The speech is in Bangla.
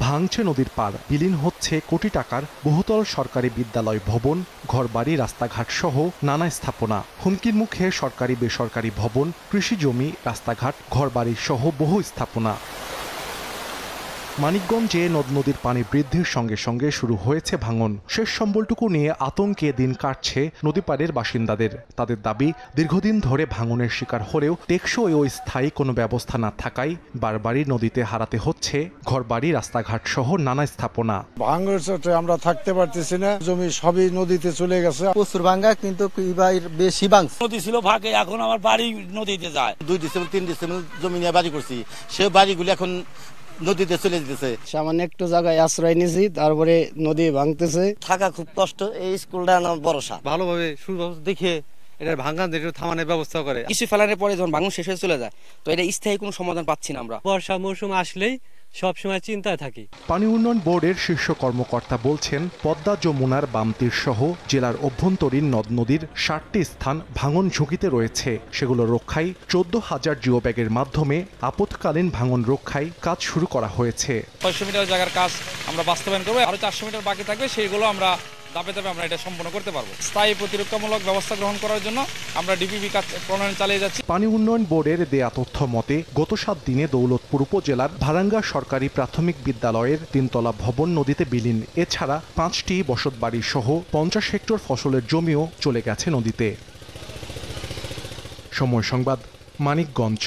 ভাঙছে নদীর পার, বিলীন হচ্ছে কোটি টাকার বহুতল সরকারি বিদ্যালয় ভবন, ঘরবাড়ি, রাস্তাঘাট সহ নানা স্থাপনা। হুমকির মুখে সরকারি বেসরকারি ভবন, কৃষি জমি, রাস্তাঘাট, ঘরবাড়ি সহ বহু স্থাপনা। মানিকগঞ্জে নদ নদীর পানি বৃদ্ধির সঙ্গে সঙ্গে শুরু হয়েছে ভাঙন। শেষ সম্বলটুকু নিয়ে আতঙ্কে দিন কাটছে নদীপাড়ের বাসিন্দাদের। তাদের দাবি, দীর্ঘদিন ধরে ভাঙনের শিকার হলেও টেকসই ও স্থায়ী কোনো ব্যবস্থা না থাকায় বারবারই নদীতে হারাতে হচ্ছে ঘরবাড়ি, রাস্তাঘাট সহ নানা স্থাপনা। ভাঙনের চোটে আমরা থাকতে পারতেছি না, জমি সবই নদীতে চলে গেছে। প্রচুর ভাঙা, কিন্তু বেশি ভাঙছে। নদী ছিল ভাগে, এখন আমার বাড়ি নদীতে যায়। 2 ডিসেম্বর 3 ডিসেম্বর জমি নিয়ে বাড়ি করছি, সে বাড়িগুলি এখন নদীতে চলে যেতেছে। সামান্য একটু জায়গায় আশ্রয় নিয়েছি, তারপরে নদী ভাঙতেছে। থাকা খুব কষ্ট। এই স্কুলটা আমার ভরসা। ভালোভাবে সুব্যবস্থা দেখে এটা ভাঙান থামানোর ব্যবস্থা করে। কিছু ফেলানোর পরে যখন ভাঙন শেষ হয়ে চলে যায়, তো এটা স্থায়ী কোনো সমাধান পাচ্ছি না আমরা। বর্ষা মৌসুম আসলেই সবসময় চিন্তায় থাকি। পানি উন্নয়ন বোর্ডের শীর্ষ কর্মকর্তা বলছেন, পদ্মা, যমুনার বাম তীর সহ জেলার অভ্যন্তরীণ নদ নদীর 60টি স্থান ভাঙন ঝুঁকিতে রয়েছে। সেগুলো রক্ষায় 14,000 জিও ব্যাগের মাধ্যমে আপৎকালীন ভাঙন রক্ষায় কাজ শুরু করা হয়েছে। 600 মিটার জায়গার কাজ আমরা বাস্তবায়ন করবো, আরো 400 মিটার বাকি থাকবে, সেইগুলো আমরা ধাপে ধাপে আমরা এটা সম্পন্ন করতে পারবো। স্থায়ী প্রতিরক্ষামূলক ব্যবস্থা গ্রহণ করার জন্য আমরা ডিপিপি কাজ প্রণয়ন চালিয়ে যাচ্ছি। পানি উন্নয়ন বোর্ডের দেয়া তথ্য মতে গত 7 দিনে দৌলতপুর উপজেলার ভারাঙ্গা সরকারি প্রাথমিক বিদ্যালয়ের 3তলা ভবন নদীতে বিলীন। এছাড়া 5টি বসতবাড়ি সহ 50 হেক্টর ফসলের জমিও চলে গেছে নদীতে। সময় সংবাদ, মানিকগঞ্জ।